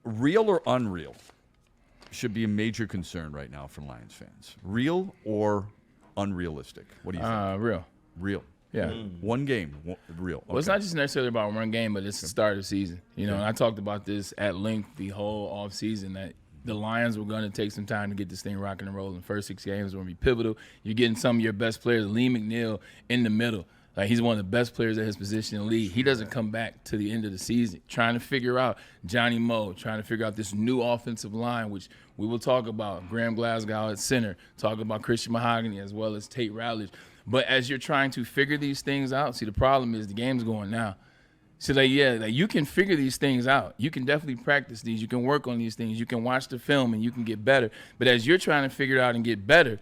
real or unreal should be a major concern right now for Lions fans. Real or unrealistic? What do you think? Real. Real. Yeah. One game, real. Well, it's not just necessarily about one game, but it's the start of the season. You know, and I talked about this at length the whole offseason that the Lions were going to take some time to get this thing rocking and rolling. The first 6 games were going to be pivotal. You're getting some of your best players, Lee McNeil, in the middle. Like, he's one of the best players at his position in the league. He doesn't come back to the end of the season. Trying to figure out Johnny Moe, trying to figure out this new offensive line, which we will talk about. Graham Glasgow at center, talk about Christian Mahogany as well as Tate Rowledge. But as you're trying to figure these things out, see, the problem is the game's going now. So, you can figure these things out. You can definitely practice these. You can work on these things. You can watch the film and you can get better. But as you're trying to figure it out and get better,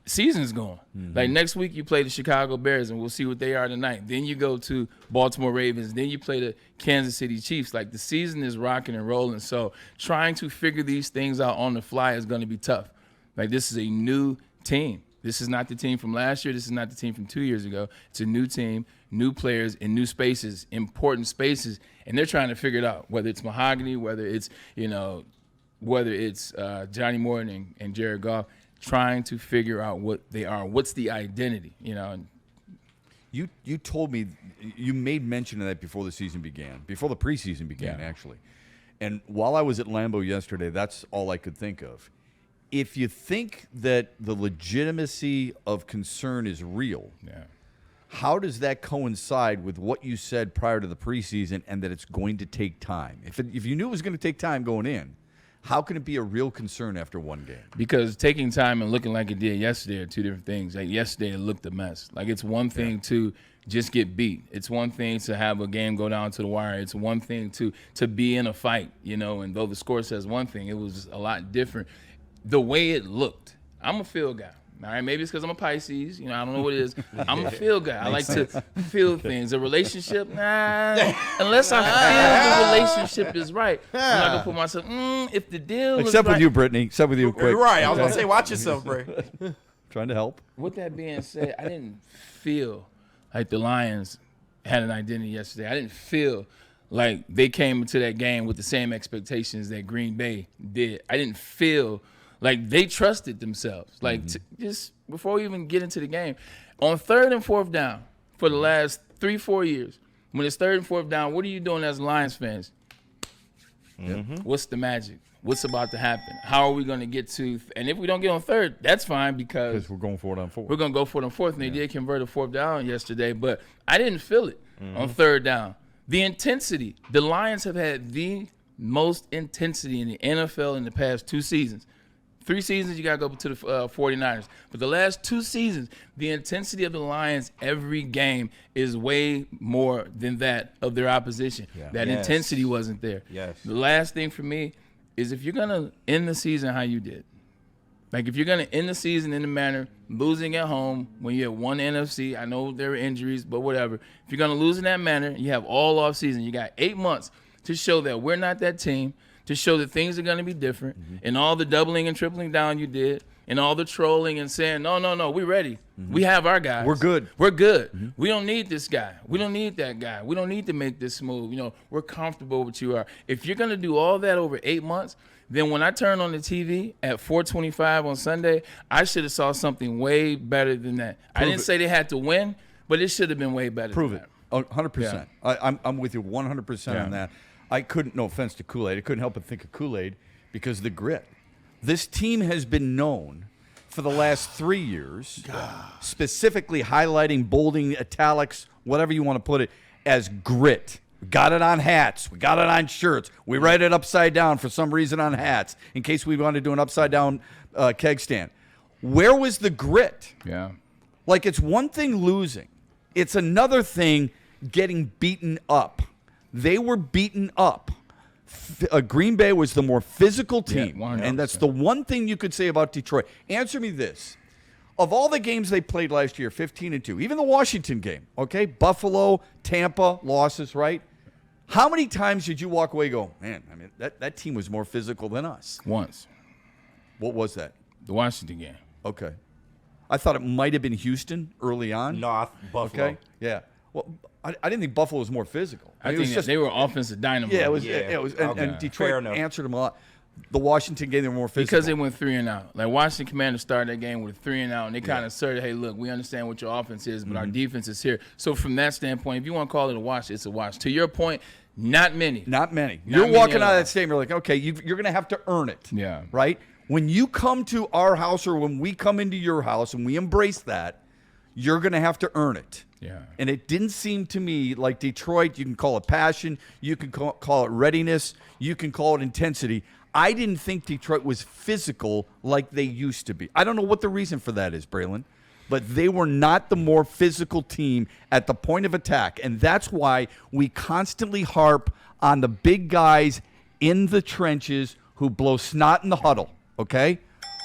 season's going. Like, next week you play the Chicago Bears, and we'll see what they are tonight. Then you go to Baltimore Ravens. Then you play the Kansas City Chiefs. Like, the season is rocking and rolling. So trying to figure these things out on the fly is going to be tough. Like, this is a new team. This is not the team from last year. This is not the team from 2 years ago. It's a new team, new players in new spaces, important spaces, and they're trying to figure it out, whether it's Mahogany, whether it's, Johnny Morton and Jared Goff, trying to figure out what they are. What's the identity, You told me, you made mention of that before the season began, before the preseason began, actually. And while I was at Lambeau yesterday, that's all I could think of. If you think that the legitimacy of concern is real, how does that coincide with what you said prior to the preseason and that it's going to take time? If you knew it was going to take time going in, how can it be a real concern after one game? Because taking time and looking like it did yesterday are two different things. Like, yesterday it looked a mess. Like, it's one thing to just get beat. It's one thing to have a game go down to the wire. It's one thing to be in a fight, and though the score says one thing, it was a lot different. The way it looked, I'm a feel guy. All right, maybe it's because I'm a Pisces. I don't know what it is. I'm a feel guy. I like to feel things. A relationship, unless I feel the relationship is right, I'm not going to put myself, if the deal Except with right. You, Brittany. Except with you, quick. Right, I was going to say, watch yourself, Bray. Trying to help. With that being said, I didn't feel like the Lions had an identity yesterday. I didn't feel like they came into that game with the same expectations that Green Bay did. I didn't feel like they trusted themselves. Like, just before we even get into the game, on 3rd and 4th down for the last 3-4 years, when it's 3rd and 4th down, what are you doing as Lions fans? What's the magic? What's about to happen? How are we going to get to – and if we don't get on 3rd, that's fine because we're going for it on 4th. We're going to go for it on 4th, and they did convert a 4th down yesterday. But I didn't feel it on 3rd down. The intensity. The Lions have had the most intensity in the NFL in the past 2 seasons. 3 seasons, you got to go to the 49ers. But the last 2 seasons, the intensity of the Lions every game is way more than that of their opposition. That intensity wasn't there. The last thing for me is if you're going to end the season how you did, like if you're going to end the season in the manner losing at home when you have one NFC, I know there were injuries, but whatever. If you're going to lose in that manner, you have all off season. You got 8 months to show that we're not that team, to show that things are going to be different, and all the doubling and tripling down you did, and all the trolling and saying, no, we're ready. We have our guys. We're good. We're good. We don't need this guy. We don't need that guy. We don't need to make this move. We're comfortable with you are. If you're going to do all that over 8 months, then when I turn on the TV at 4:25 on Sunday, I should have saw something way better than that. I didn't say they had to win, but it should have been way better Prove than it. that. 100%. I'm with you 100% on that. I couldn't, no offense to Kool-Aid, I couldn't help but think of Kool-Aid because of the grit. This team has been known for the last 3 years, specifically highlighting, bolding, italics, whatever you want to put it, as grit. We got it on hats. We got it on shirts. We write it upside down for some reason on hats in case we want to do an upside down keg stand. Where was the grit? Like, it's one thing losing. It's another thing getting beaten up. They were beaten up. Green Bay was the more physical team, and that's the one thing you could say about Detroit. Answer me this. Of all the games they played last year, 15-2, even the Washington game, okay, Buffalo, Tampa, losses, right? How many times did you walk away and go, man, I mean, that team was more physical than us? Once. What was that? The Washington game. Okay. I thought it might have been Houston early on. No, Buffalo. Okay, yeah. Well, I didn't think Buffalo was more physical. I It think was just, they were offensive dynamo. yeah, it was. Yeah. It was, Okay. and Fair Detroit enough. answered them a lot. The Washington game, they were more physical because they went 3 and out. Like Washington Commanders started that game with 3 and out, and they kind of asserted, "Hey, look, we understand what your offense is, but our defense is here." So from that standpoint, if you want to call it a wash, it's a wash. To your point, not many. Not many. Not You're many walking at out of all. that stadium, you're like, okay, you're going to have to earn it. Yeah. Right? When you come to our house or when we come into your house and we embrace that, you're going to have to earn it. Yeah. And it didn't seem to me like Detroit, you can call it passion, you can call it readiness, you can call it intensity. I didn't think Detroit was physical like they used to be. I don't know what the reason for that is, Braylon, but they were not the more physical team at the point of attack. And that's why we constantly harp on the big guys in the trenches who blow snot in the huddle, okay?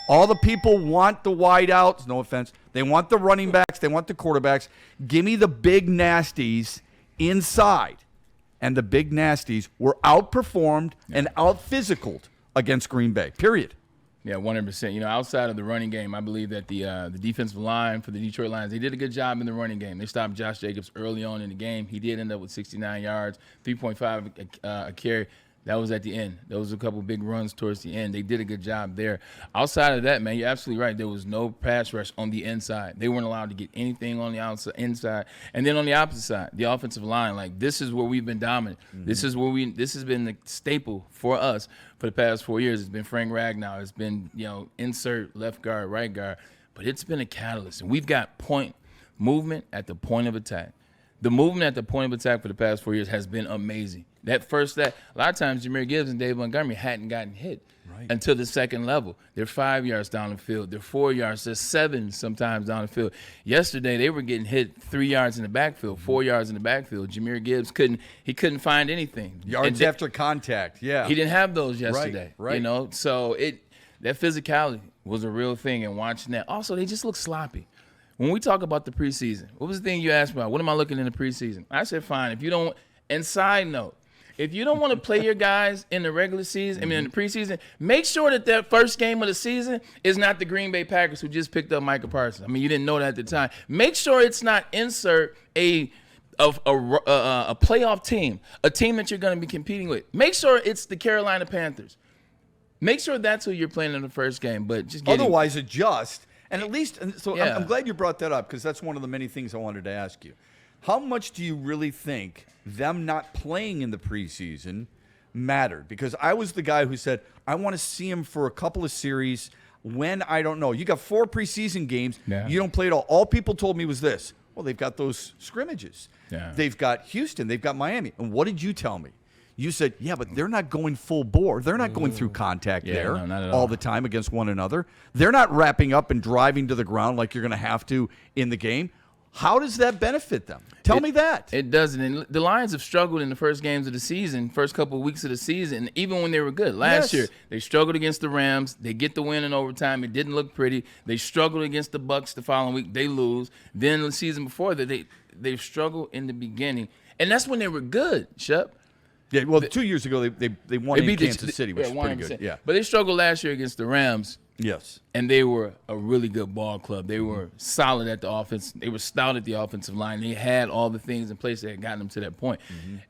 All the people want the wideouts, no offense. They want the running backs. They want the quarterbacks. Give me the big nasties inside. And the big nasties were outperformed and out-physicaled against Green Bay, period. Yeah, 100%. You know, outside of the running game, I believe that the defensive line for the Detroit Lions, they did a good job in the running game. They stopped Josh Jacobs early on in the game. He did end up with 69 yards, 3.5 a carry. That was at the end. Those were a couple big runs towards the end. They did a good job there. Outside of that, man, you're absolutely right. There was no pass rush on the inside. They weren't allowed to get anything on the outside, inside. And then on the opposite side, the offensive line, like this is where we've been dominant. Mm-hmm. This has been the staple for us for the past 4 years. It's been Frank Ragnow. It's been, insert left guard, right guard. But it's been a catalyst. And we've got movement at the point of attack. The movement at the point of attack for the past 4 years has been amazing. A lot of times Jahmyr Gibbs and Dave Montgomery hadn't gotten hit until the second level. They're 5 yards down the field. They're 4 yards. They're 7 sometimes down the field. Yesterday they were getting hit 3 yards in the backfield, 4 yards in the backfield. Jahmyr Gibbs couldn't find anything. Yards after contact, yeah. He didn't have those yesterday. Right. So that physicality was a real thing, and watching that. Also, they just look sloppy. When we talk about the preseason, what was the thing you asked about? What am I looking in the preseason? I said, fine. If you don't, and side note, if you don't want to play your guys in the regular season, in the preseason, make sure that first game of the season is not the Green Bay Packers who just picked up Micah Parsons. I mean, you didn't know that at the time. Make sure it's not insert a playoff team, a team that you're going to be competing with. Make sure it's the Carolina Panthers. Make sure that's who you're playing in the first game. But just otherwise, adjust. And at least, Yeah. I'm glad you brought that up because that's one of the many things I wanted to ask you. How much do you really think them not playing in the preseason mattered? Because I was the guy who said, I want to see him for a couple of series when I don't know. You got 4 preseason games. Yeah. You don't play it all. All people told me was this. Well, they've got those scrimmages. Yeah. They've got Houston. They've got Miami. And what did you tell me? You said, yeah, but they're not going full bore. They're not going through contact there no, not at all all. the time against one another. They're not wrapping up and driving to the ground like you're going to have to in the game. How does that benefit them? Tell me that. It doesn't. And the Lions have struggled in the first games of the season, first couple of weeks of the season, even when they were good. Last year, they struggled against the Rams. They get the win in overtime. It didn't look pretty. They struggled against the Bucs the following week. They lose. Then the season before that, they've struggled in the beginning. And that's when they were good, Shep. Yeah, well, 2 years ago, they won in Kansas City, which is pretty good. Yeah. But they struggled last year against the Rams. Yes. And they were a really good ball club. They were solid at the offense. They were stout at the offensive line. They had all the things in place that had gotten them to that point.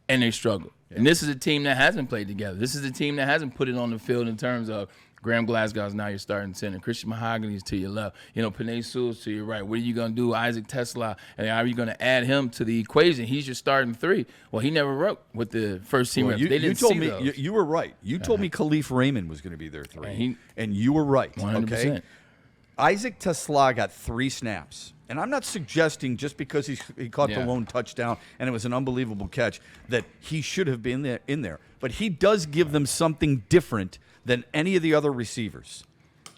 And they struggled. Yeah. And this is a team that hasn't played together. This is a team that hasn't put it on the field in terms of Graham Glasgow's now your starting center. Christian Mahogany's to your left. Panay Sewell's to your right. What are you going to do? Isaac Tesla, and are you going to add him to the equation? He's your starting 3. Well, he never wrote with the first team reps. They didn't told see me those. you were right. You told me Khalif Raymond was going to be their 3, and you were right. 100%. Okay. Isaac Tesla got 3 snaps. And I'm not suggesting just because he caught the lone touchdown and it was an unbelievable catch that he should have been in there. But he does give them something different than any of the other receivers.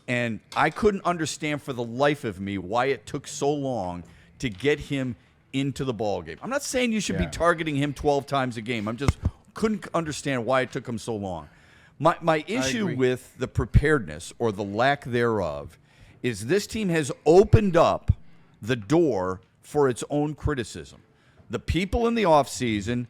And I couldn't understand for the life of me why it took so long to get him into the ball game. I'm not saying you should be targeting him 12 times a game. I'm just couldn't understand why it took him so long. My issue with the preparedness or the lack thereof is this team has opened up the door for its own criticism. The people in the offseason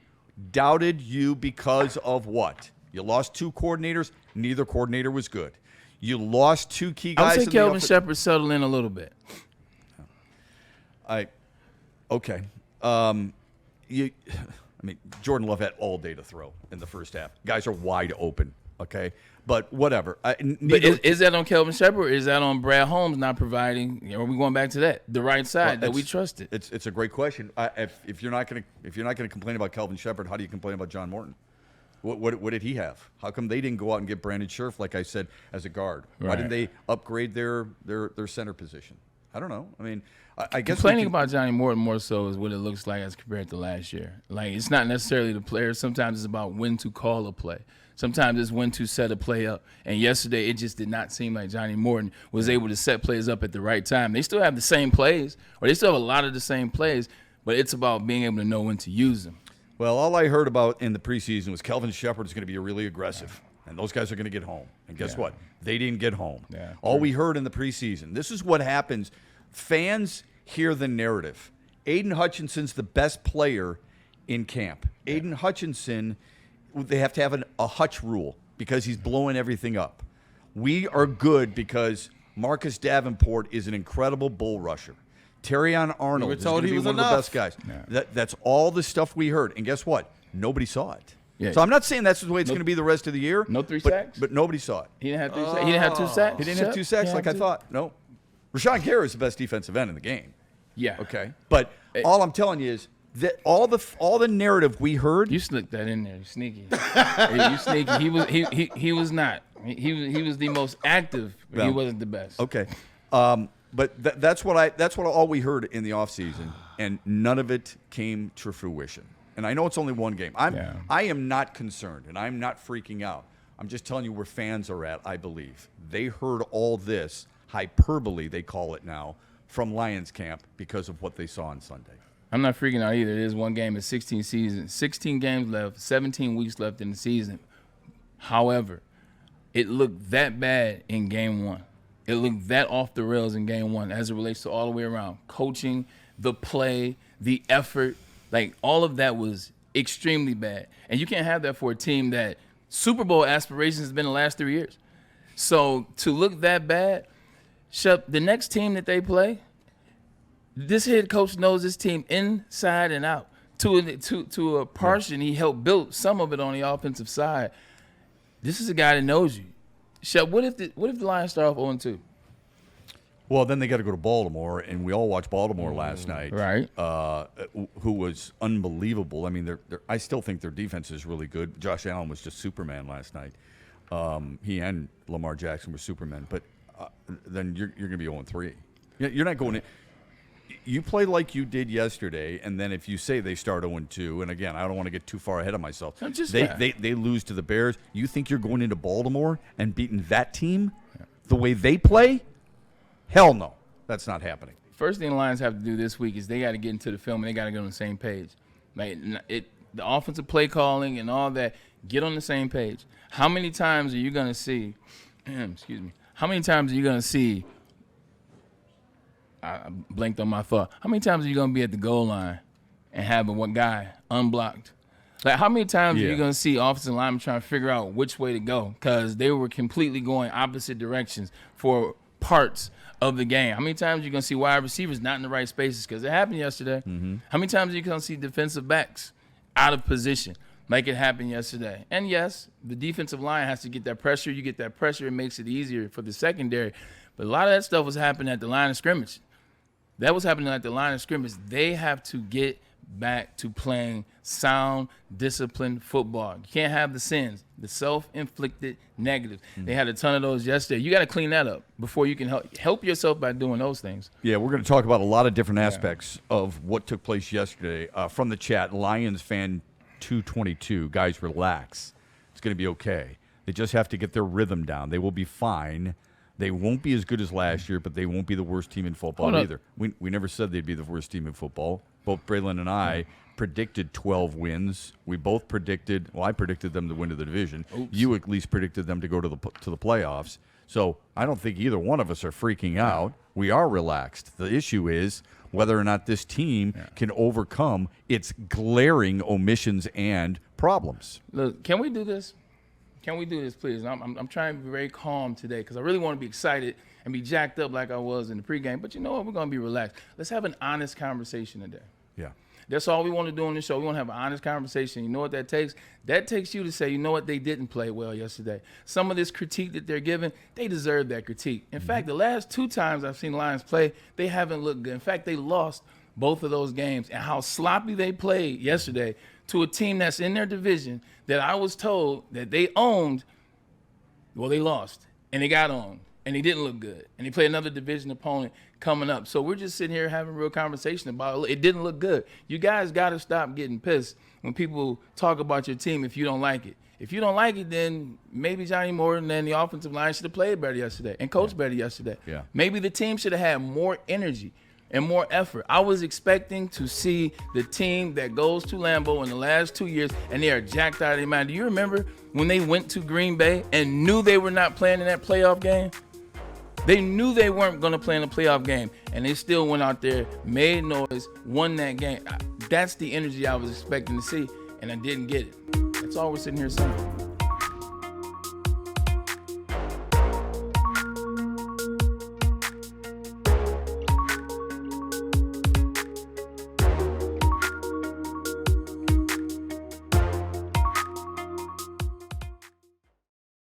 doubted you because of what? You lost 2 coordinators. Neither coordinator was good. You lost 2 key guys. I would say Kelvin Shepard settled in a little bit. Okay. I mean, Jordan Love had all day to throw in the first half. Guys are wide open, okay? But whatever. But is that on Kelvin Shepard or is that on Brad Holmes not providing, are we going back to that, the right side that we trusted? It's a great question. If you're not gonna complain about Kelvin Shepard, how do you complain about John Morton? What did he have? How come they didn't go out and get Brandon Scherf, like I said, as a guard? Right. Why didn't they upgrade their center position? I don't know. I mean, I guess Complaining about Johnny Morton more so is what it looks like as compared to last year. Like, it's not necessarily the players. Sometimes it's about when to call a play. Sometimes it's when to set a play up. And yesterday, it just did not seem like Johnny Morton was able to set plays up at the right time. They still have the same plays, or they still have a lot of the same plays, but it's about being able to know when to use them. Well, all I heard about in the preseason was Kelvin Shepard is going to be really aggressive, and those guys are going to get home. And guess what? They didn't get home. Yeah, all we heard in the preseason, this is what happens. Fans hear the narrative. Aiden Hutchinson's the best player in camp. Aiden Hutchinson, they have to have a Hutch rule because he's blowing everything up. We are good because Marcus Davenport is an incredible bull rusher. Terrion Arnold is going to be one of the best guys. Yeah. That's all the stuff we heard. And guess what? Nobody saw it. Yeah. So I'm not saying that's the way it's going to be the rest of the year. No 3 sacks? But nobody saw it. He didn't have 3 sacks? He didn't have 2 sacks? He didn't have 2 sacks like I thought. No. Rashawn Gary is the best defensive end in the game. Yeah. Okay. But all I'm telling you is that all the narrative we heard. You slipped that in there. You sneaky. You sneaky. He was not. He was the most active, but he wasn't the best. Okay. But that's what all we heard in the offseason, and none of it came to fruition. And I know it's only one game. I am not concerned, and I'm not freaking out. I'm just telling you where fans are at, I believe. They heard all this hyperbole, they call it now, from Lions camp because of what they saw on Sunday. I'm not freaking out either. It is one game. It's 16 seasons, 16 games left, 17 weeks left in the season. However, it looked that bad in game one. It looked that off the rails in game one as it relates to all the way around. Coaching, the play, the effort, like all of that was extremely bad. And you can't have that for a team that Super Bowl aspirations has been the last 3 years. So to look that bad, Shep, the next team that they play, this head coach knows this team inside and out. To a portion, he helped build some of it on the offensive side. This is a guy that knows you. Shep, what if the Lions start off 0-2? Well, then they got to go to Baltimore, and we all watched Baltimore last night, right? Who was unbelievable. I mean, I still think their defense is really good. Josh Allen was just Superman last night. He and Lamar Jackson were Supermen. But then you're going to be 0-3. You're not going in. You play like you did yesterday, and then if you say they start 0-2, and again, I don't want to get too far ahead of myself. They lose to the Bears. You think you're going into Baltimore and beating that team the way they play? Hell no. That's not happening. First thing the Lions have to do this week is they got to get into the film and they got to get on the same page. Like the offensive play calling and all that, get on the same page. How many times are you going to see excuse me. How many times are you going to see I blanked on my thought. How many times are you going to be at the goal line and have one guy unblocked? Like, how many times are you going to see offensive linemen trying to figure out which way to go because they were completely going opposite directions for parts of the game? How many times are you going to see wide receivers not in the right spaces because it happened yesterday? Mm-hmm. How many times are you going to see defensive backs out of position like it happened yesterday? And, yes, the defensive line has to get that pressure. You get that pressure, it makes it easier for the secondary. But a lot of that stuff was happening at the line of scrimmage. That was happening at the line of scrimmage. They have to get back to playing sound, disciplined football. You can't have the sins, the self-inflicted negatives. They had a ton of those yesterday. You got to clean that up before you can help yourself by doing those things. Yeah, we're going to talk about a lot of different aspects of what took place yesterday. From the chat, Lions fan 222, guys, relax. It's going to be okay. They just have to get their rhythm down. They will be fine. They won't be as good as last year, but they won't be the worst team in football either. We never said they'd be the worst team in football. Both Braylon and I predicted 12 wins. We both predicted, I predicted them to win to the division. Oops. You at least predicted them to go to the playoffs. So I don't think either one of us are freaking out. We are relaxed. The issue is whether or not this team can overcome its glaring omissions and problems. Look, can we do this? Can we do this, please? I'm trying to be very calm today because I really want to be excited and be jacked up like I was in the pregame. But you know what? We're going to be relaxed. Let's have an honest conversation today. Yeah. That's all we want to do on this show. We want to have an honest conversation. You know what that takes? That takes you to say, you know what, they didn't play well yesterday. Some of this critique that they're giving, they deserve that critique. In fact, the last 2 times I've seen the Lions play, they haven't looked good. In fact, they lost both of those games. And how sloppy they played yesterday to a team that's in their division that I was told that they owned, well, they lost. And they got owned. And they didn't look good. And they play another division opponent coming up. So we're just sitting here having a real conversation about it. It didn't look good. You guys got to stop getting pissed when people talk about your team if you don't like it. If you don't like it, then maybe Johnny Morton and the offensive line should have played better yesterday and coached better yesterday. Yeah. Maybe the team should have had more energy and more effort. I was expecting to see the team that goes to Lambeau in the last 2 years, and they are jacked out of their mind. Do you remember when they went to Green Bay and knew they were not playing in that playoff game? They knew they weren't going to play in a playoff game, and they still went out there, made noise, won that game. That's the energy I was expecting to see, and I didn't get it. That's all we're sitting here saying.